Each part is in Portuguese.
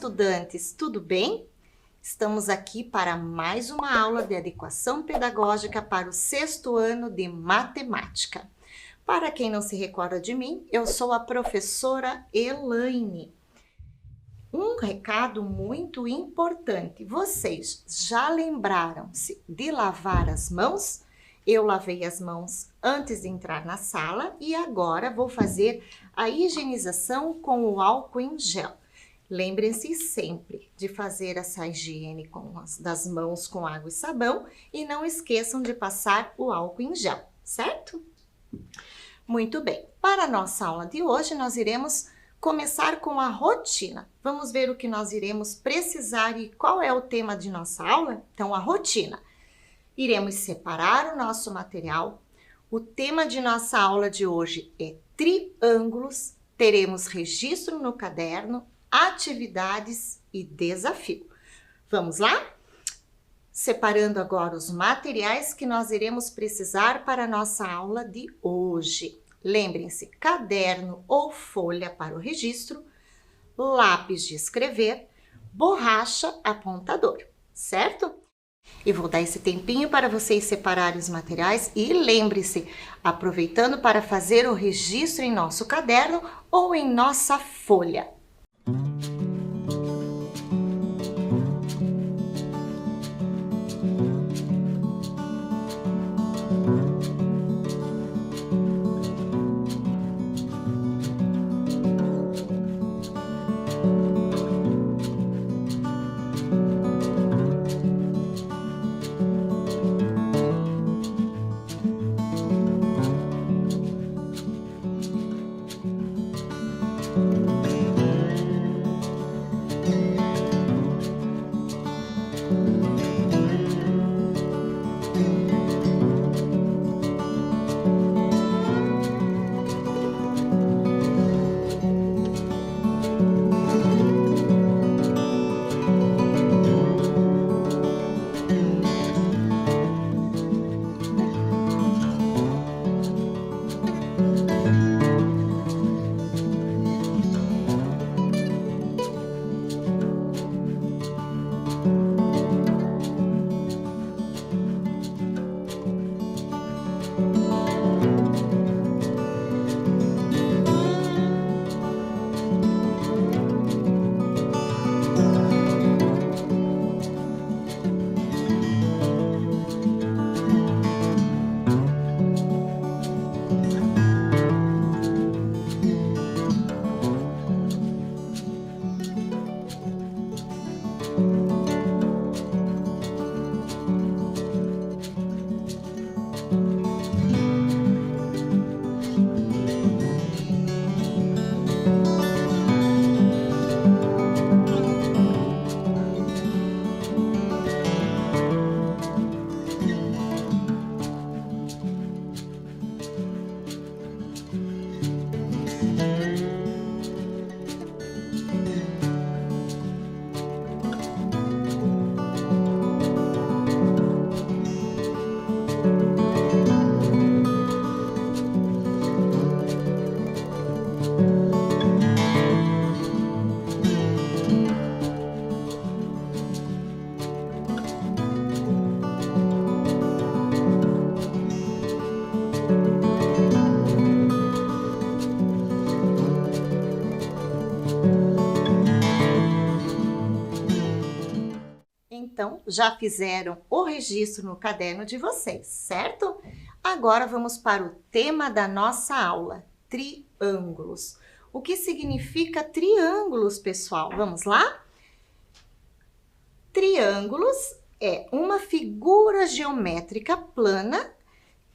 estudantes, tudo bem? Estamos aqui para mais uma aula de adequação pedagógica para o 6º ano de matemática. Para quem não se recorda de mim, eu sou a professora Elaine. Um recado muito importante, vocês já lembraram-se de lavar as mãos? Eu lavei as mãos antes de entrar na sala e agora vou fazer a higienização com o álcool em gel. Lembrem-se sempre de fazer essa higiene das mãos com água e sabão e não esqueçam de passar o álcool em gel, certo? Muito bem, para a nossa aula de hoje nós iremos começar com a rotina. Vamos ver o que nós iremos precisar e qual é o tema de nossa aula? Então, a rotina. Iremos separar o nosso material. O tema de nossa aula de hoje é triângulos. Teremos registro no caderno, atividades e desafio. Vamos lá? Separando agora os materiais que nós iremos precisar para a nossa aula de hoje. Lembrem-se, caderno ou folha para o registro, lápis de escrever, borracha, apontador, certo? E vou dar esse tempinho para vocês separarem os materiais e lembre-se, aproveitando para fazer o registro em nosso caderno ou em nossa folha. Então, já fizeram o registro no caderno de vocês, certo? Agora vamos para o tema da nossa aula, triângulos. O que significa triângulos, pessoal? Vamos lá? Triângulos é uma figura geométrica plana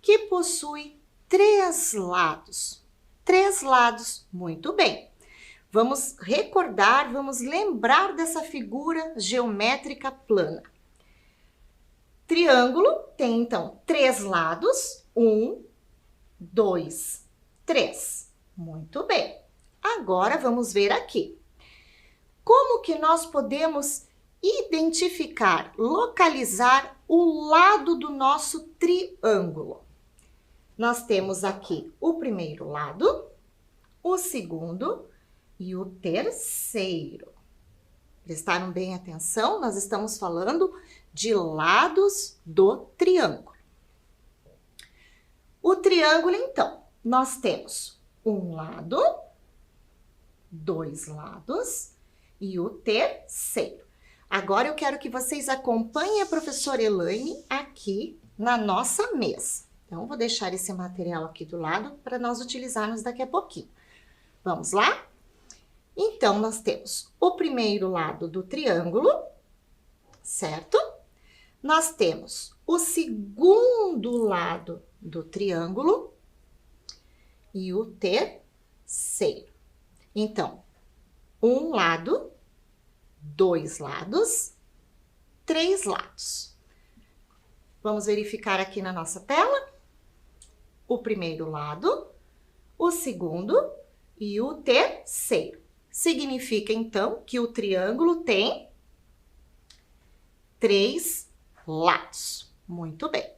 que possui 3 lados. 3 lados, muito bem. Vamos recordar, vamos lembrar dessa figura geométrica plana. Triângulo tem, então, 3 lados. 1, 2, 3. Muito bem. Agora, vamos ver aqui. Como que nós podemos identificar, localizar o lado do nosso triângulo? Nós temos aqui o primeiro lado, o segundo e o terceiro. Prestaram bem atenção? Nós estamos falando de lados do triângulo. O triângulo, então, nós temos um lado, dois lados e o terceiro. Agora eu quero que vocês acompanhem a professora Elaine aqui na nossa mesa. Então, vou deixar esse material aqui do lado para nós utilizarmos daqui a pouquinho. Vamos lá? Então, nós temos o primeiro lado do triângulo, certo? Nós temos o segundo lado do triângulo e o terceiro. Então, um lado, dois lados, três lados. Vamos verificar aqui na nossa tela o primeiro lado, o segundo e o terceiro. Significa, então, que o triângulo tem três lados. Muito bem.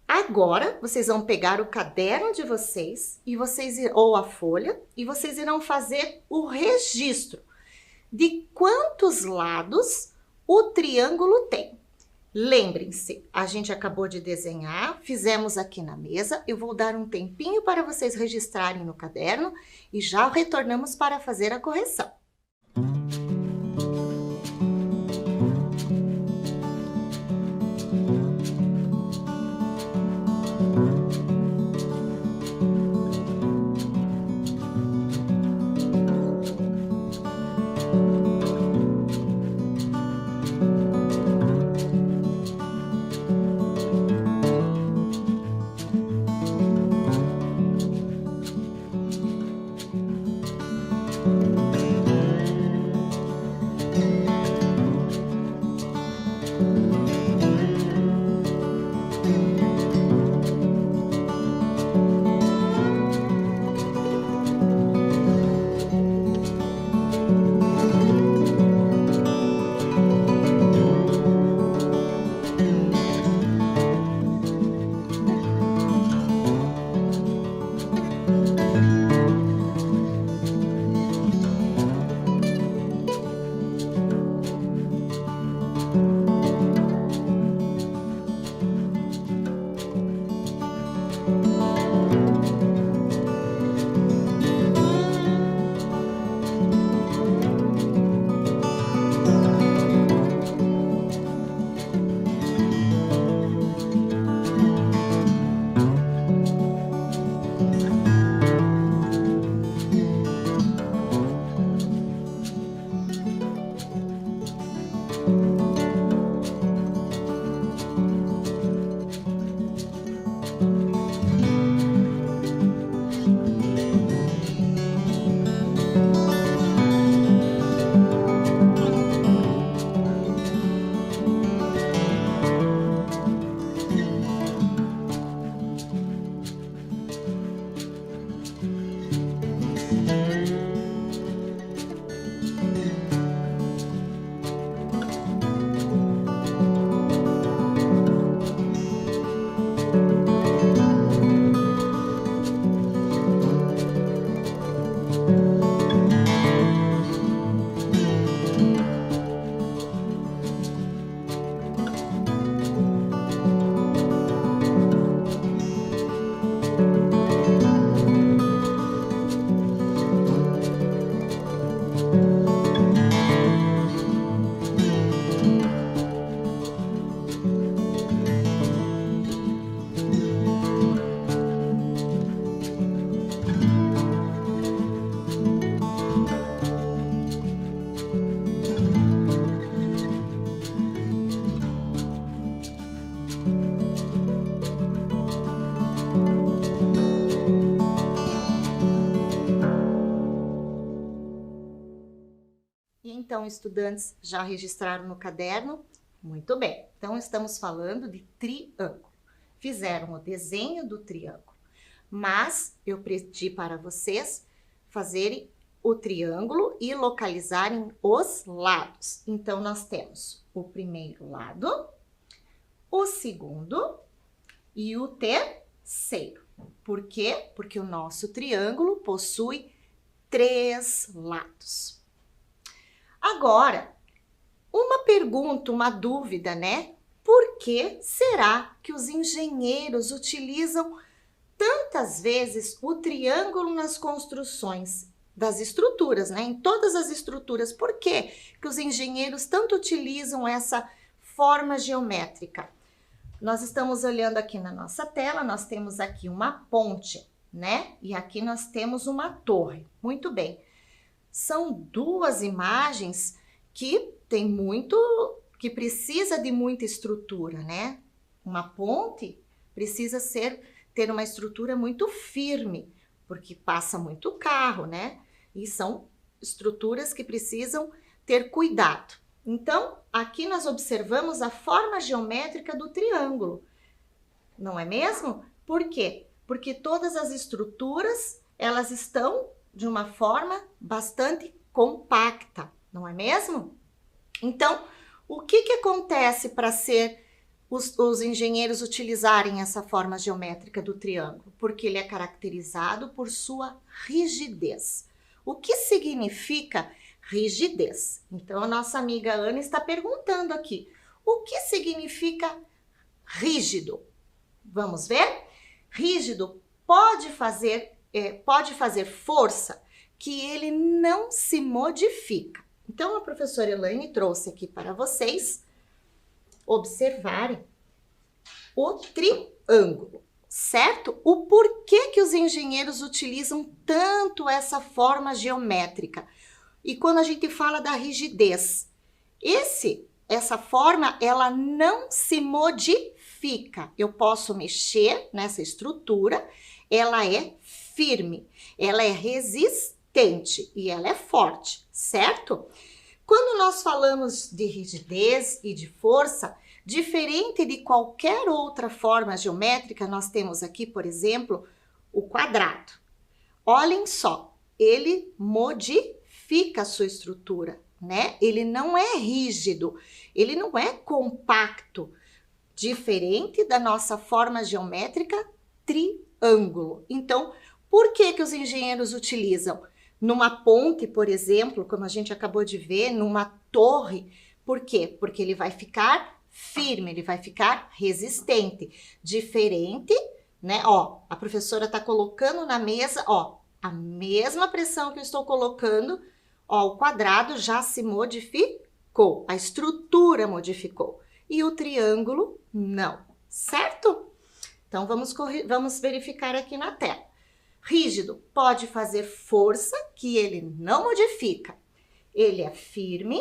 Agora, vocês vão pegar o caderno de vocês ou a folha e vocês irão fazer o registro de quantos lados o triângulo tem. Lembrem-se, a gente acabou de desenhar, fizemos aqui na mesa. Eu vou dar um tempinho para vocês registrarem no caderno e já retornamos para fazer a correção. Então, estudantes já registraram no caderno? Muito bem. Então, estamos falando de triângulo. Fizeram o desenho do triângulo, mas eu pedi para vocês fazerem o triângulo e localizarem os lados. Então, nós temos o primeiro lado, o segundo e o terceiro. Por quê? Porque o nosso triângulo possui três lados. Agora, uma pergunta, uma dúvida, né? Por que será que os engenheiros utilizam tantas vezes o triângulo nas construções das estruturas, né? Em todas as estruturas, por que os engenheiros tanto utilizam essa forma geométrica? Nós estamos olhando aqui na nossa tela, nós temos aqui uma ponte, né? E aqui nós temos uma torre. Muito bem. São duas imagens que que precisa de muita estrutura, né? Uma ponte precisa ter uma estrutura muito firme, porque passa muito carro, né? E são estruturas que precisam ter cuidado. Então, aqui nós observamos a forma geométrica do triângulo, não é mesmo? Por quê? Porque todas as estruturas, elas estão de uma forma bastante compacta, não é mesmo? Então, o que acontece para os engenheiros utilizarem essa forma geométrica do triângulo? Porque ele é caracterizado por sua rigidez. O que significa rigidez? Então, a nossa amiga Ana está perguntando aqui, o que significa rígido? Vamos ver? Rígido pode fazer força que ele não se modifica. Então, a professora Elaine trouxe aqui para vocês observarem o triângulo, certo? O porquê que os engenheiros utilizam tanto essa forma geométrica. E quando a gente fala da rigidez, essa forma, ela não se modifica. Eu posso mexer nessa estrutura, ela é firme, ela é resistente e ela é forte, certo? Quando nós falamos de rigidez e de força, diferente de qualquer outra forma geométrica, nós temos aqui, por exemplo, o quadrado. Olhem só, ele modifica a sua estrutura, né? Ele não é rígido, ele não é compacto, diferente da nossa forma geométrica triângulo. Então, por que os engenheiros utilizam? Numa ponte, por exemplo, como a gente acabou de ver, numa torre. Por quê? Porque ele vai ficar firme, ele vai ficar resistente. Diferente, né? Ó, a professora está colocando na mesa, ó, a mesma pressão que eu estou colocando, ó, o quadrado já se modificou, a estrutura modificou. E o triângulo, não, certo? Então, vamos verificar aqui na tela. Rígido pode fazer força que ele não modifica. Ele é firme,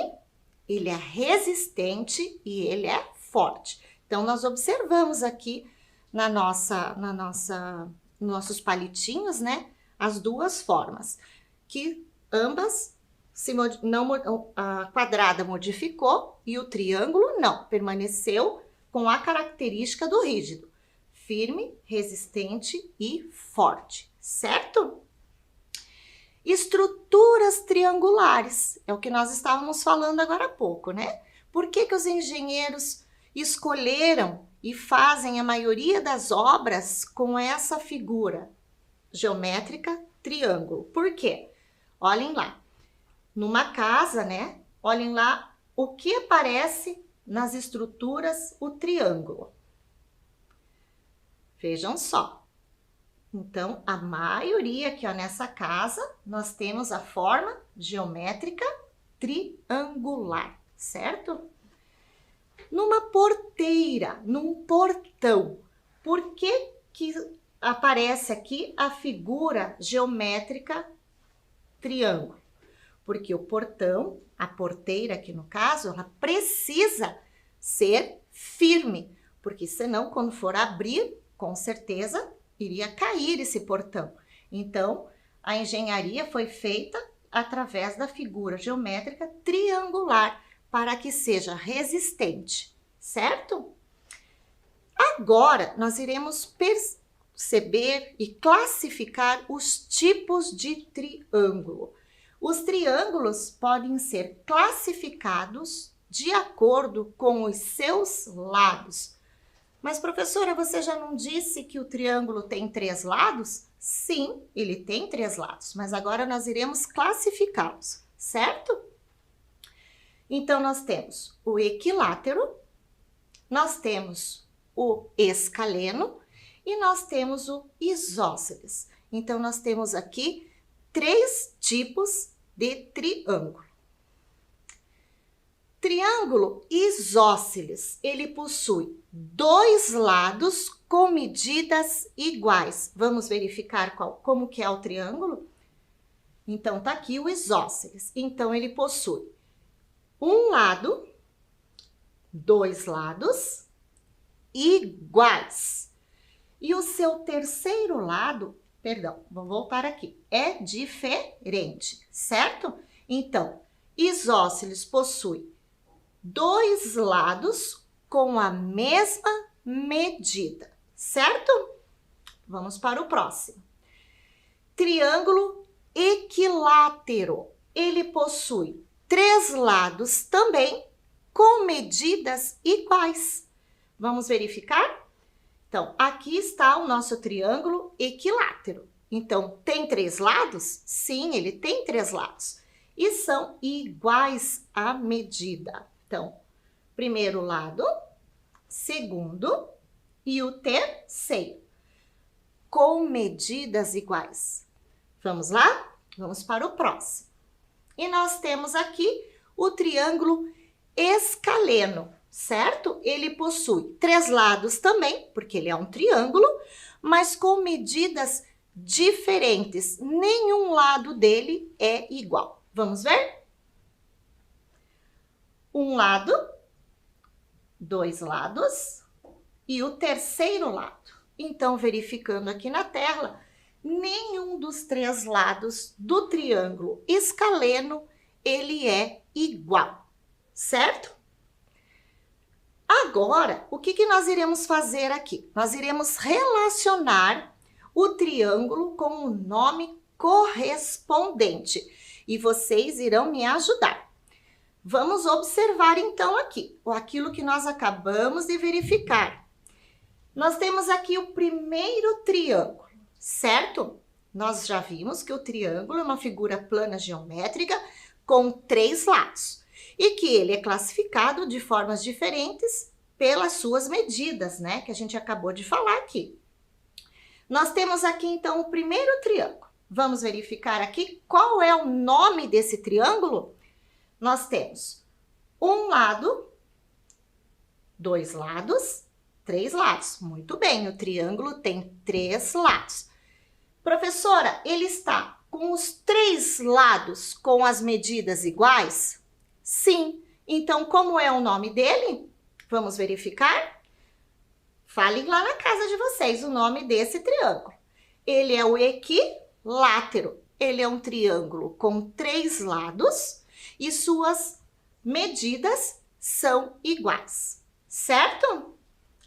ele é resistente e ele é forte. Então, nós observamos aqui nossos palitinhos, né? As duas formas, que ambas a quadrada modificou e o triângulo não, permaneceu com a característica do rígido. Firme, resistente e forte, certo? Estruturas triangulares, é o que nós estávamos falando agora há pouco, né? Por que os engenheiros escolheram e fazem a maioria das obras com essa figura geométrica triângulo? Por quê? Olhem lá, numa casa, né? Olhem lá o que aparece nas estruturas, o triângulo. Vejam só. Então, a maioria aqui, ó, nessa casa, nós temos a forma geométrica triangular, certo? Numa porteira, num portão, por que aparece aqui a figura geométrica triângulo? Porque o portão, a porteira aqui no caso, ela precisa ser firme, porque senão quando for abrir, com certeza iria cair esse portão. Então, a engenharia foi feita através da figura geométrica triangular para que seja resistente, certo? Agora, nós iremos perceber e classificar os tipos de triângulo. Os triângulos podem ser classificados de acordo com os seus lados. Mas, professora, você já não disse que o triângulo tem 3 lados? Sim, ele tem 3 lados, mas agora nós iremos classificá-los, certo? Então, nós temos o equilátero, nós temos o escaleno e nós temos o isósceles. Então, nós temos aqui 3 tipos de triângulo. Triângulo isósceles, ele possui 2 lados com medidas iguais. Vamos verificar como que é o triângulo? Então, tá aqui o isósceles. Então, ele possui um lado, 2 lados iguais. E o seu terceiro lado, perdão, vou voltar aqui, é diferente, certo? Então, isósceles possui 2 lados com a mesma medida, certo? Vamos para o próximo. Triângulo equilátero, ele possui 3 lados também com medidas iguais. Vamos verificar? Então, aqui está o nosso triângulo equilátero. Então, tem 3 lados? Sim, ele tem 3 lados. E são iguais à medida. Então, primeiro lado, segundo e o terceiro, com medidas iguais. Vamos lá? Vamos para o próximo. E nós temos aqui o triângulo escaleno, certo? Ele possui 3 lados também, porque ele é um triângulo, mas com medidas diferentes. Nenhum lado dele é igual. Vamos ver? Um lado, 2 lados e o terceiro lado. Então, verificando aqui na tela, nenhum dos 3 lados do triângulo escaleno, ele é igual, certo? Agora, o que nós iremos fazer aqui? Nós iremos relacionar o triângulo com o nome correspondente e vocês irão me ajudar. Vamos observar então aqui, aquilo que nós acabamos de verificar. Nós temos aqui o primeiro triângulo, certo? Nós já vimos que o triângulo é uma figura plana geométrica com 3 lados e que ele é classificado de formas diferentes pelas suas medidas, né? Que a gente acabou de falar aqui. Nós temos aqui então o primeiro triângulo. Vamos verificar aqui qual é o nome desse triângulo? Nós temos um lado, 2 lados, 3 lados. Muito bem, o triângulo tem 3 lados. Professora, ele está com os 3 lados com as medidas iguais? Sim. Então, como é o nome dele? Vamos verificar? Falem lá na casa de vocês o nome desse triângulo. Ele é o equilátero. Ele é um triângulo com 3 lados e suas medidas são iguais, certo?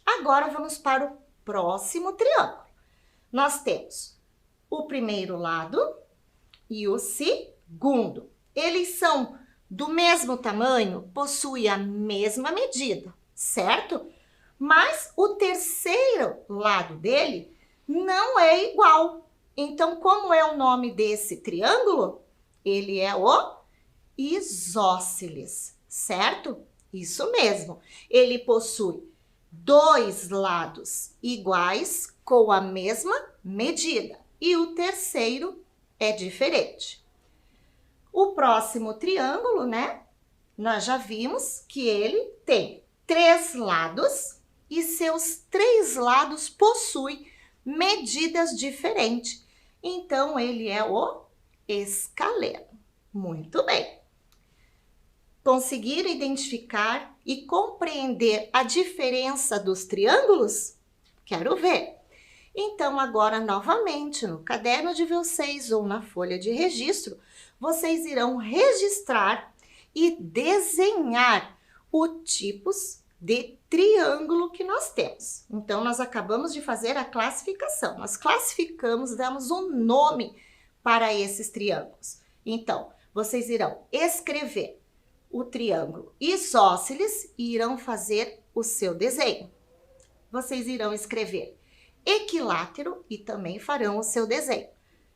Agora vamos para o próximo triângulo. Nós temos o primeiro lado e o segundo. Eles são do mesmo tamanho, possuem a mesma medida, certo? Mas o terceiro lado dele não é igual. Então, como é o nome desse triângulo? Ele é o isósceles, certo? Isso mesmo. Ele possui 2 lados iguais com a mesma medida e o terceiro é diferente. O próximo triângulo, né? Nós já vimos que ele tem 3 lados e seus 3 lados possuem medidas diferentes. Então, ele é o escaleno. Muito bem. Conseguiram identificar e compreender a diferença dos triângulos? Quero ver. Então, agora, novamente, no caderno de vocês ou na folha de registro, vocês irão registrar e desenhar os tipos de triângulo que nós temos. Então, nós acabamos de fazer a classificação. Nós classificamos, damos um nome para esses triângulos. Então, vocês irão escrever o triângulo isósceles e irão fazer o seu desenho. Vocês irão escrever equilátero e também farão o seu desenho.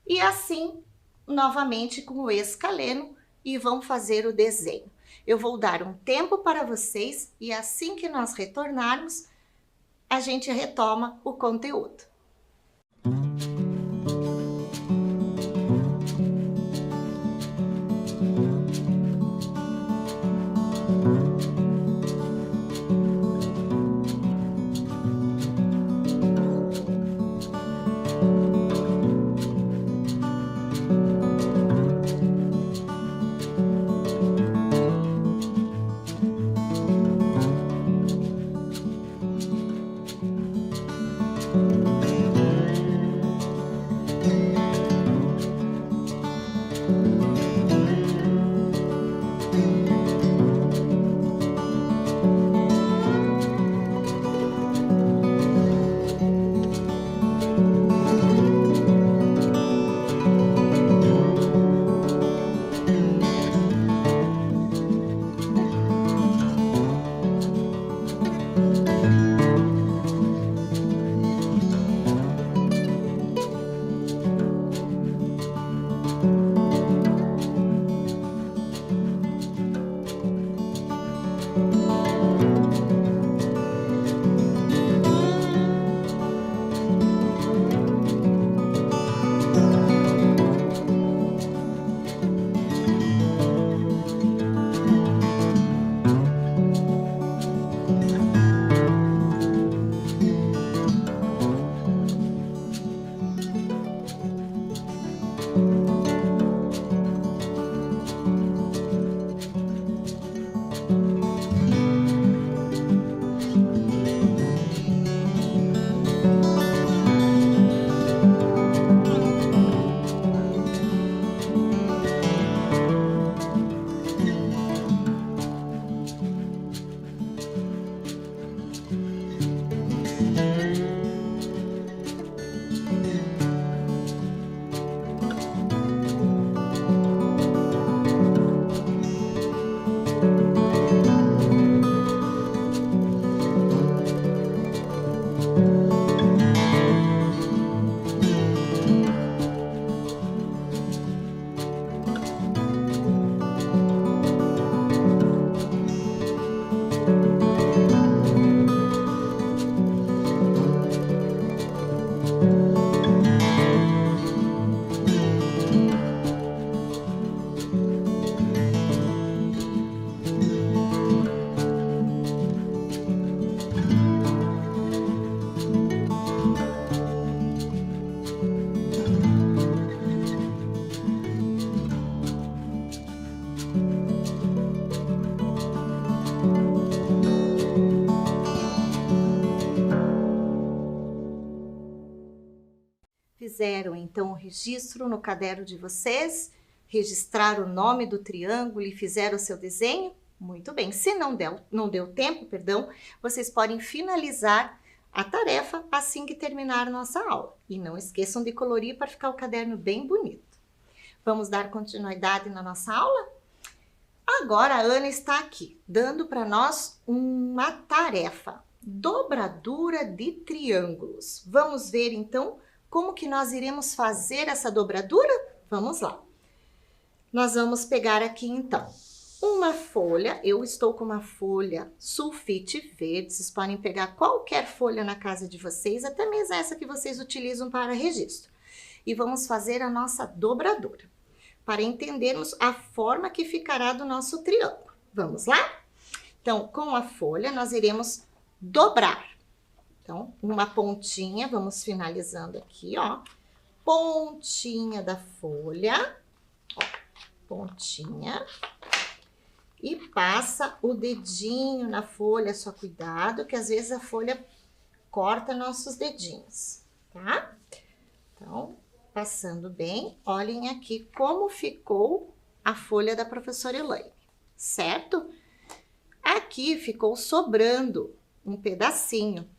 E assim, novamente com o escaleno e vão fazer o desenho. Eu vou dar um tempo para vocês e assim que nós retornarmos, a gente retoma o conteúdo. Fizeram então o registro no caderno de vocês, registraram o nome do triângulo e fizeram o seu desenho? Muito bem, se não deu tempo, vocês podem finalizar a tarefa assim que terminar a nossa aula. E não esqueçam de colorir para ficar o caderno bem bonito. Vamos dar continuidade na nossa aula? Agora a Ana está aqui, dando para nós uma tarefa, dobradura de triângulos. Vamos ver então como que nós iremos fazer essa dobradura? Vamos lá. Nós vamos pegar aqui então uma folha, eu estou com uma folha sulfite verde, vocês podem pegar qualquer folha na casa de vocês, até mesmo essa que vocês utilizam para registro. E vamos fazer a nossa dobradura, para entendermos a forma que ficará do nosso triângulo. Vamos lá? Então, com a folha, nós iremos dobrar. Então, uma pontinha, vamos finalizando aqui, ó. Pontinha da folha, ó, pontinha. E passa o dedinho na folha, só cuidado, que às vezes a folha corta nossos dedinhos, tá? Então, passando bem, olhem aqui como ficou a folha da professora Elaine, certo? Aqui ficou sobrando um pedacinho,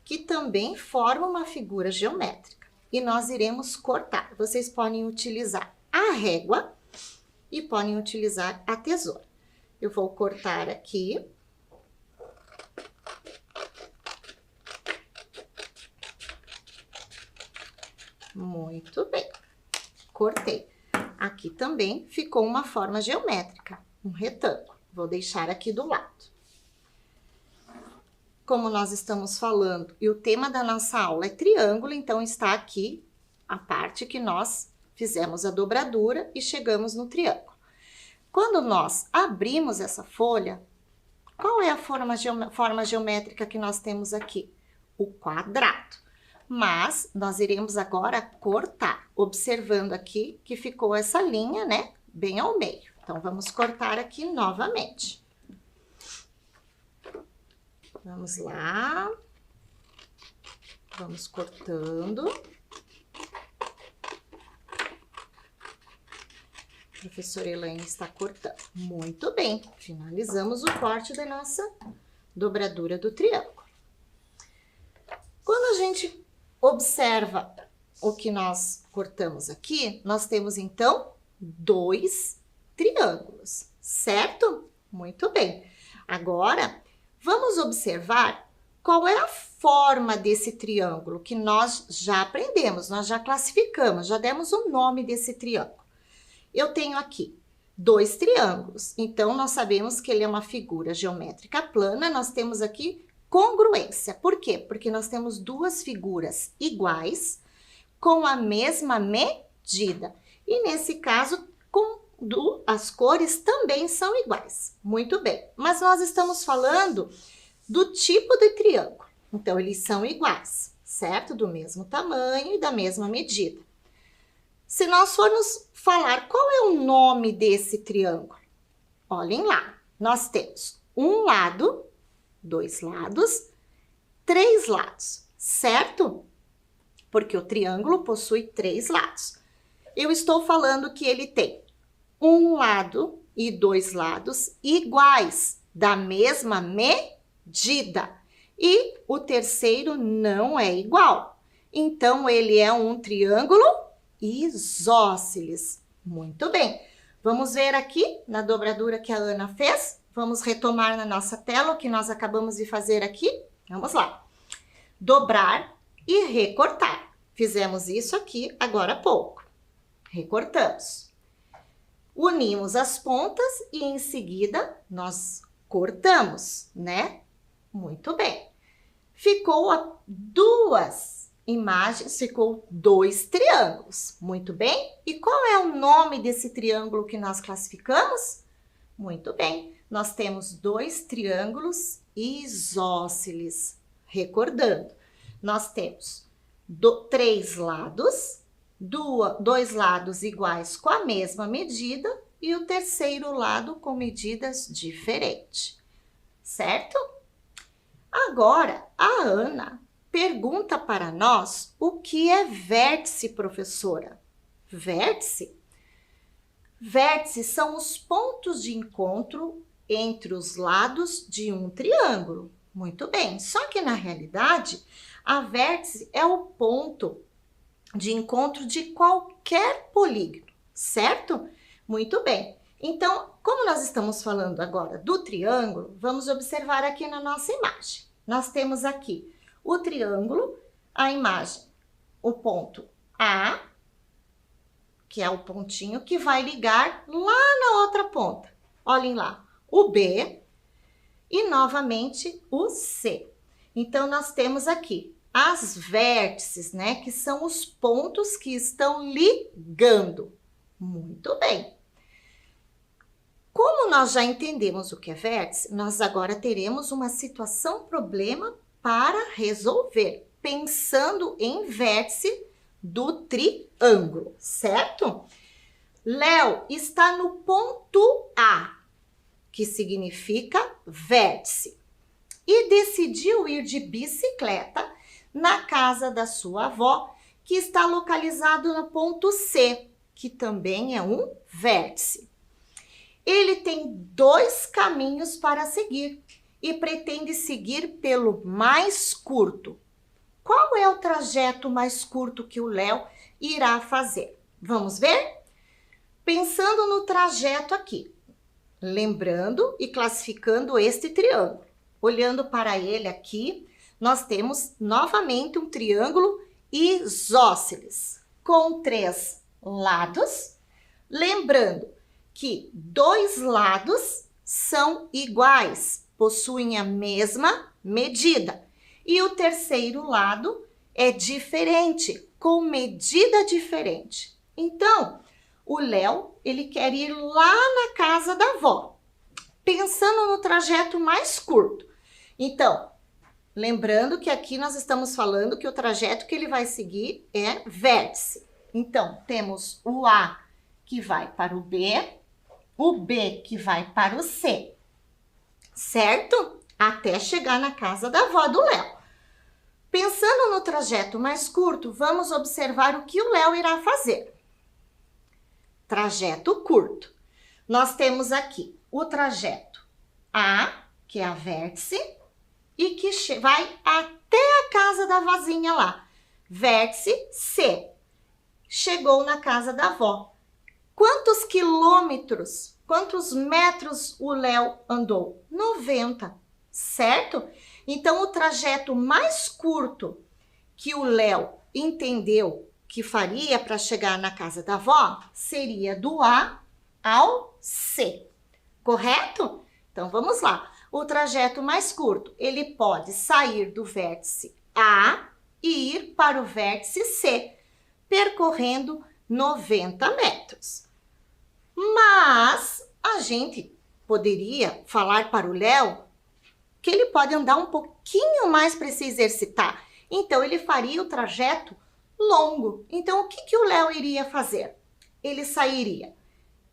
que também forma uma figura geométrica. E nós iremos cortar. Vocês podem utilizar a régua e podem utilizar a tesoura. Eu vou cortar aqui. Muito bem. Cortei. Aqui também ficou uma forma geométrica, um retângulo. Vou deixar aqui do lado. Como nós estamos falando e o tema da nossa aula é triângulo, então está aqui a parte que nós fizemos a dobradura e chegamos no triângulo. Quando nós abrimos essa folha, qual é a forma geométrica que nós temos aqui? O quadrado. Mas nós iremos agora cortar, observando aqui que ficou essa linha, né, bem ao meio. Então, vamos cortar aqui novamente. Vamos lá. Vamos cortando. A professora Elaine está cortando. Muito bem. Finalizamos o corte da nossa dobradura do triângulo. Quando a gente observa o que nós cortamos aqui, nós temos, então, 2 triângulos, certo? Muito bem. Agora, vamos observar qual é a forma desse triângulo que nós já aprendemos, nós já classificamos, já demos o nome desse triângulo. Eu tenho aqui 2 triângulos, então nós sabemos que ele é uma figura geométrica plana, nós temos aqui congruência. Por quê? Porque nós temos 2 figuras iguais com a mesma medida. E nesse caso, as cores também são iguais. Muito bem. Mas nós estamos falando do tipo de triângulo. Então, eles são iguais, certo? Do mesmo tamanho e da mesma medida. Se nós formos falar qual é o nome desse triângulo, olhem lá. Nós temos um lado, 2 lados, 3 lados, certo? Porque o triângulo possui 3 lados. Eu estou falando que ele tem um lado e 2 lados iguais, da mesma medida. E o terceiro não é igual. Então, ele é um triângulo isósceles. Muito bem. Vamos ver aqui na dobradura que a Ana fez. Vamos retomar na nossa tela o que nós acabamos de fazer aqui. Vamos lá. Dobrar e recortar. Fizemos isso aqui agora há pouco. Recortamos. Unimos as pontas e em seguida nós cortamos, né? Muito bem. Ficou 2 imagens, ficou 2 triângulos. Muito bem. E qual é o nome desse triângulo que nós classificamos? Muito bem. Nós temos 2 triângulos isósceles. Recordando, nós temos 3 lados, 2 lados iguais com a mesma medida e o terceiro lado com medidas diferentes, certo? Agora, a Ana pergunta para nós o que é vértice, professora? Vértice? Vértices são os pontos de encontro entre os lados de um triângulo. Muito bem, só que na realidade, a vértice é o ponto de encontro de qualquer polígono, certo? Muito bem. Então, como nós estamos falando agora do triângulo, vamos observar aqui na nossa imagem. Nós temos aqui o triângulo, a imagem, o ponto A, que é o pontinho que vai ligar lá na outra ponta. Olhem lá, o B e novamente o C. Então, nós temos aqui as vértices, né? Que são os pontos que estão ligando. Muito bem. Como nós já entendemos o que é vértice, nós agora teremos uma situação problema para resolver, pensando em vértice do triângulo, certo? Léo está no ponto A, que significa vértice, e decidiu ir de bicicleta na casa da sua avó, que está localizado no ponto C, que também é um vértice. Ele tem 2 caminhos para seguir e pretende seguir pelo mais curto. Qual é o trajeto mais curto que o Léo irá fazer? Vamos ver? Pensando no trajeto aqui, lembrando e classificando este triângulo. Olhando para ele aqui, nós temos novamente um triângulo isósceles, com 3 lados. Lembrando que 2 lados são iguais, possuem a mesma medida. E o terceiro lado é diferente, com medida diferente. Então, o Léo, ele quer ir lá na casa da avó, pensando no trajeto mais curto. Então, lembrando que aqui nós estamos falando que o trajeto que ele vai seguir é vértice. Então, temos o A que vai para o B que vai para o C, certo? Até chegar na casa da avó do Léo. Pensando no trajeto mais curto, vamos observar o que o Léo irá fazer. Trajeto curto. Nós temos aqui o trajeto A, que é a vértice, e que vai até a casa da vozinha lá. Vértice C. Chegou na casa da avó. Quantos quilômetros, quantos metros o Léo andou? 90, certo? Então, o trajeto mais curto que o Léo entendeu que faria para chegar na casa da avó seria do A ao C, correto? Então, vamos lá. O trajeto mais curto, ele pode sair do vértice A e ir para o vértice C, percorrendo 90 metros. Mas a gente poderia falar para o Léo que ele pode andar um pouquinho mais para se exercitar. Então, ele faria o trajeto longo. Então, o que o Léo iria fazer? Ele sairia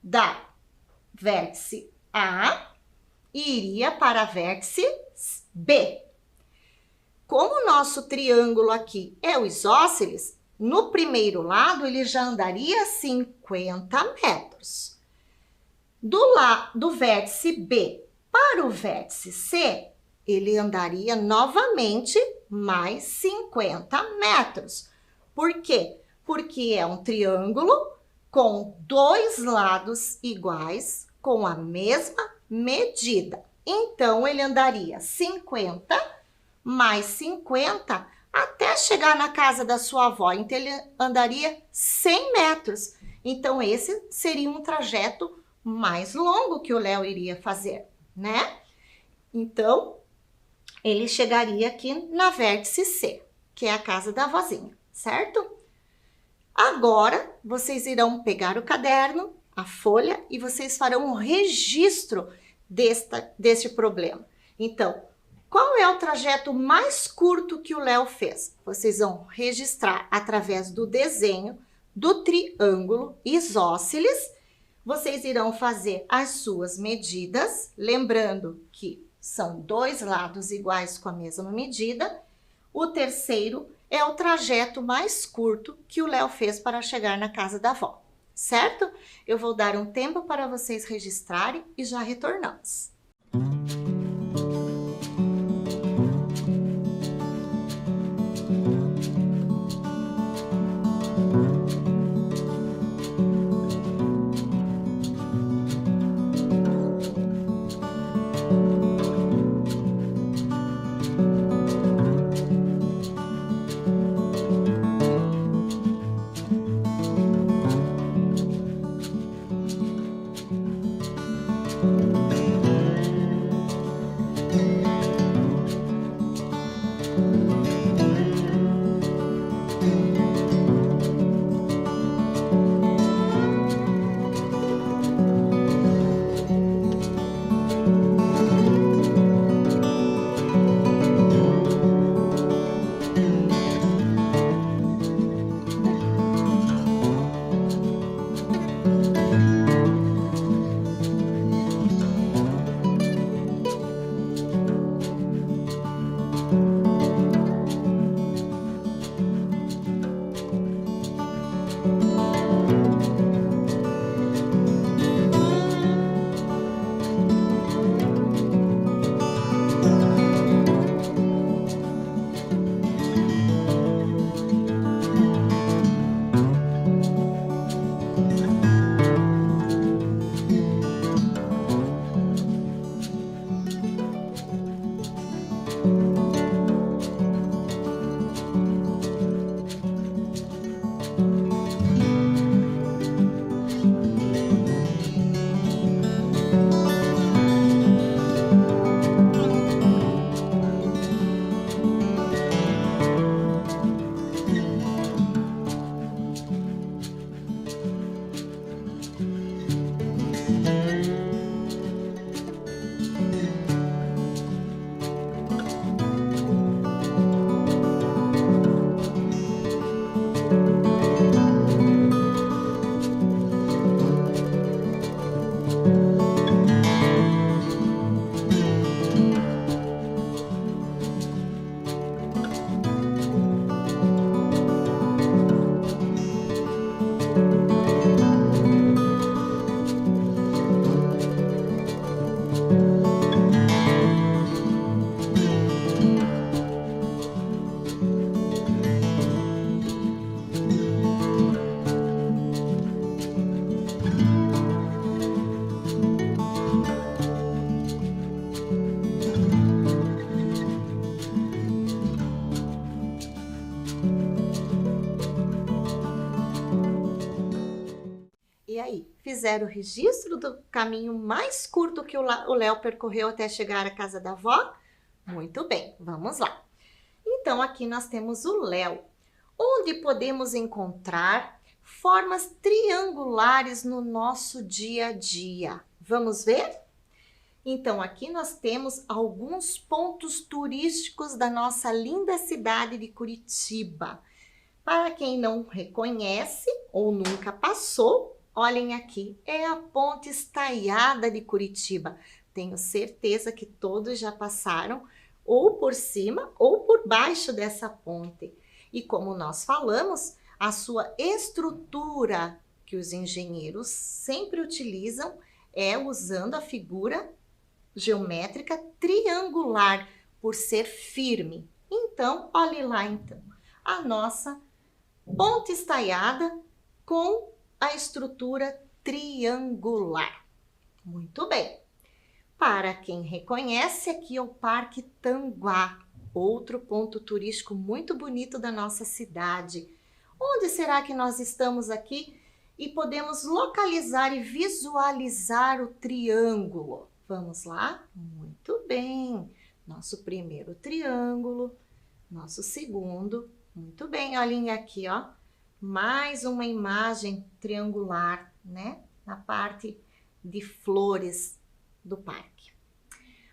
da vértice A e iria para a vértice B. Como o nosso triângulo aqui é o isósceles, no primeiro lado ele já andaria 50 metros. Do vértice B para o vértice C, ele andaria novamente mais 50 metros. Por quê? Porque é um triângulo com dois lados iguais, com a mesma medida. Então, ele andaria 50 mais 50 até chegar na casa da sua avó. Então, ele andaria 100 metros. Então, esse seria um trajeto mais longo que o Léo iria fazer, né? Então, ele chegaria aqui na vértice C, que é a casa da vozinha, certo? Agora, vocês irão pegar o caderno, a folha, e vocês farão um registro deste problema. Então, qual é o trajeto mais curto que o Léo fez? Vocês vão registrar através do desenho do triângulo isósceles. Vocês irão fazer as suas medidas, lembrando que são dois lados iguais com a mesma medida. O terceiro é o trajeto mais curto que o Léo fez para chegar na casa da avó, certo? Eu vou dar um tempo para vocês registrarem e já retornamos. E aí, fizeram o registro do caminho mais curto que o Léo percorreu até chegar à casa da avó? Muito bem, vamos lá. Então, aqui nós temos o Léo, onde podemos encontrar formas triangulares no nosso dia a dia. Vamos ver? Então, aqui nós temos alguns pontos turísticos da nossa linda cidade de Curitiba. Para quem não reconhece ou nunca passou, olhem aqui, é a Ponte Estaiada de Curitiba. Tenho certeza que todos já passaram ou por cima ou por baixo dessa ponte. E como nós falamos, a sua estrutura que os engenheiros sempre utilizam é usando a figura geométrica triangular, por ser firme. Então, olhe lá então, a nossa ponte estaiada com a estrutura triangular. Muito bem. Para quem reconhece, aqui é o Parque Tanguá, outro ponto turístico muito bonito da nossa cidade. Onde será que nós estamos aqui e podemos localizar e visualizar o triângulo? Vamos lá? Muito bem. Nosso primeiro triângulo, nosso segundo. Muito bem, olhem aqui, ó. Mais uma imagem triangular, né? Na parte de flores do parque.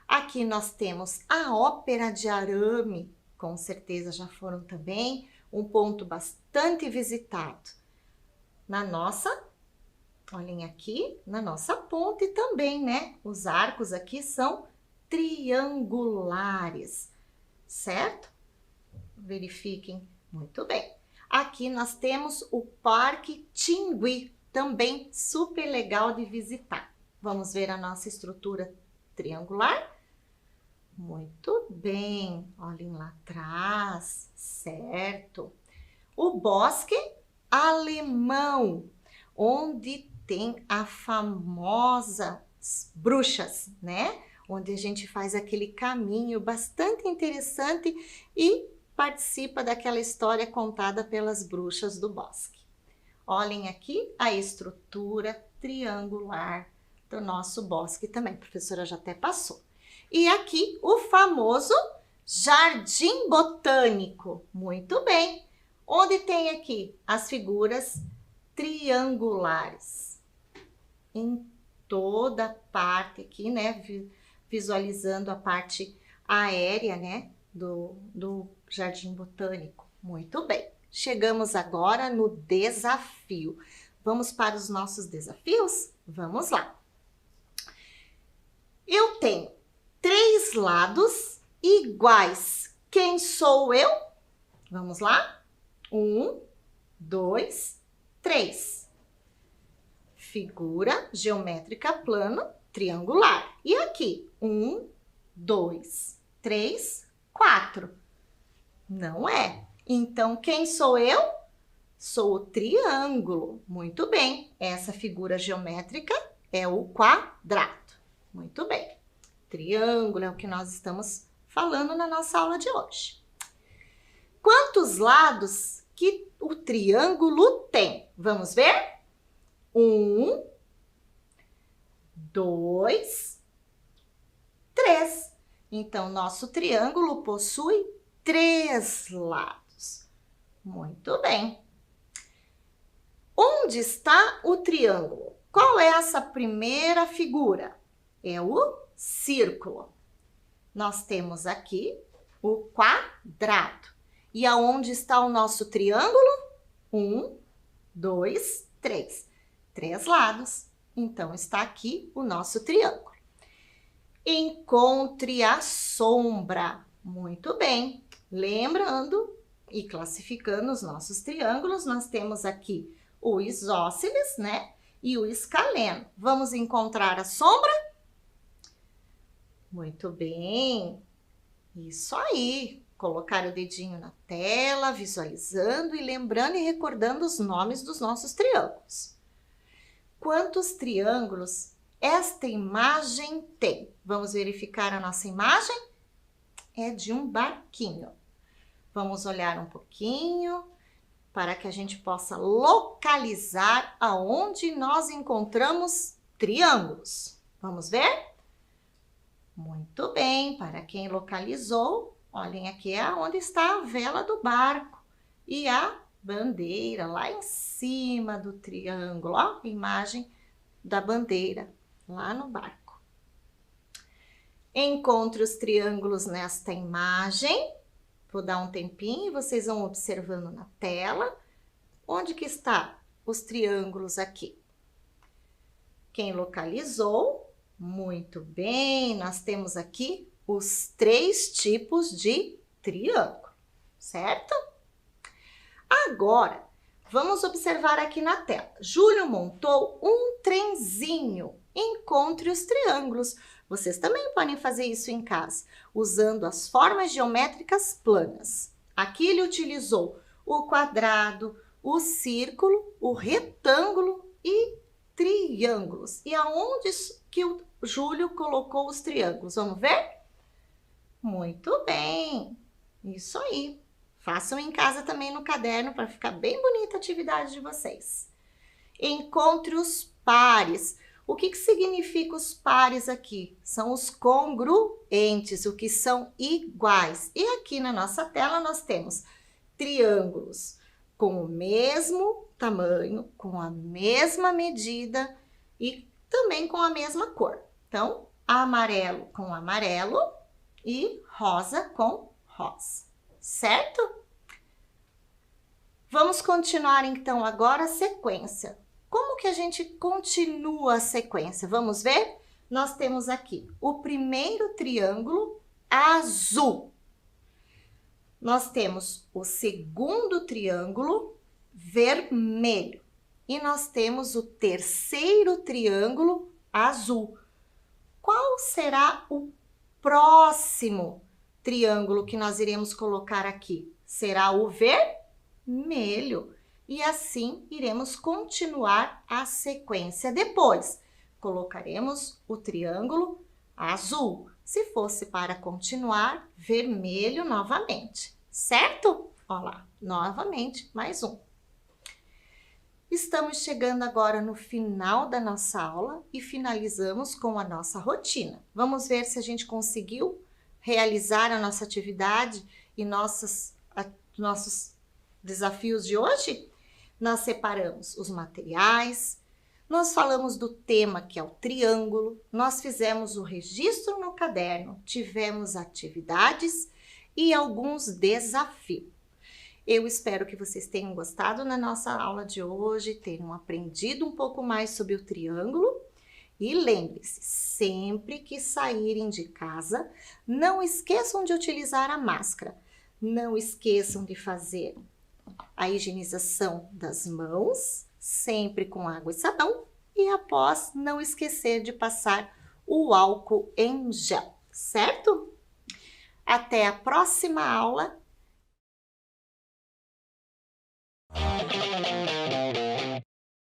Aqui nós temos a Ópera de Arame, com certeza já foram também, um ponto bastante visitado. Olhem aqui, na nossa ponte também, né? Os arcos aqui são triangulares, certo? Verifiquem muito bem. Aqui nós temos o Parque Tingui, também super legal de visitar. Vamos ver a nossa estrutura triangular? Muito bem, olhem lá atrás, certo? O Bosque Alemão, onde tem a famosa bruxas, né? Onde a gente faz aquele caminho bastante interessante e participa daquela história contada pelas bruxas do bosque. Olhem aqui a estrutura triangular do nosso bosque também, a professora já até passou. E aqui o famoso Jardim Botânico, muito bem, onde tem aqui as figuras triangulares em toda a parte aqui, né, visualizando a parte aérea, né, do Jardim Botânico. Muito bem, chegamos agora no desafio. Vamos para os nossos desafios? Vamos lá. Eu tenho 3 lados iguais. Quem sou eu? Vamos lá? 1, 2, 3. Figura geométrica plano triangular. E aqui? 1, 2, 3, 4. Não é. Então, quem sou eu? Sou o triângulo. Muito bem. Essa figura geométrica é o quadrado. Muito bem. Triângulo é o que nós estamos falando na nossa aula de hoje. Quantos lados que o triângulo tem? Vamos ver? 1, 2, 3. Então, nosso triângulo possui 3 lados. Muito bem. Onde está o triângulo? Qual é essa primeira figura? É o círculo. Nós temos aqui o quadrado. E aonde está o nosso triângulo? 1, 2, 3. 3 lados. Então, está aqui o nosso triângulo. Encontre a sombra. Muito bem. Lembrando e classificando os nossos triângulos, nós temos aqui o isósceles, né? E o escaleno. Vamos encontrar a sombra? Muito bem. Isso aí. Colocar o dedinho na tela, visualizando e lembrando e recordando os nomes dos nossos triângulos. Quantos triângulos esta imagem tem? Vamos verificar a nossa imagem? É de um barquinho. Vamos olhar um pouquinho. para que a gente possa localizar aonde nós encontramos triângulos. Vamos ver? Muito bem, para quem localizou, olhem aqui onde está a vela do barco e a bandeira lá em cima do triângulo, ó, a imagem da bandeira lá no barco. Encontre os triângulos nesta imagem. Vou dar um tempinho e vocês vão observando na tela. Onde que está os triângulos aqui? Quem localizou? Muito bem, nós temos aqui os 3 tipos de triângulo, certo? Agora, vamos observar aqui na tela. Júlio montou um trenzinho. Encontre os triângulos. Vocês também podem fazer isso em casa, usando as formas geométricas planas. Aqui ele utilizou o quadrado, o círculo, o retângulo e triângulos. E aonde que o Júlio colocou os triângulos? Vamos ver? Muito bem! Isso aí! Façam em casa também no caderno para ficar bem bonita a atividade de vocês. Encontre os pares. O que significa os pares aqui? São os congruentes, o que são iguais. E aqui na nossa tela nós temos triângulos com o mesmo tamanho, com a mesma medida e também com a mesma cor. Então, amarelo com amarelo e rosa com rosa, certo? Vamos continuar então agora a sequência. Como que a gente continua a sequência? Vamos ver? Nós temos aqui o primeiro triângulo azul. Nós temos o segundo triângulo vermelho. E nós temos o terceiro triângulo azul. Qual será o próximo triângulo que nós iremos colocar aqui? Será o vermelho. E assim iremos continuar a sequência. Depois, colocaremos o triângulo azul. Se fosse para continuar, vermelho novamente, certo? Olha lá, novamente, mais um. Estamos chegando agora no final da nossa aula e finalizamos com a nossa rotina. Vamos ver se a gente conseguiu realizar a nossa atividade e nossos desafios de hoje? Nós separamos os materiais, nós falamos do tema que é o triângulo, nós fizemos o registro no caderno, tivemos atividades e alguns desafios. Eu espero que vocês tenham gostado na nossa aula de hoje, tenham aprendido um pouco mais sobre o triângulo. E lembre-se, sempre que saírem de casa, não esqueçam de utilizar a máscara, não esqueçam de fazer a higienização das mãos, sempre com água e sabão, e após não esquecer de passar o álcool em gel, certo? Até a próxima aula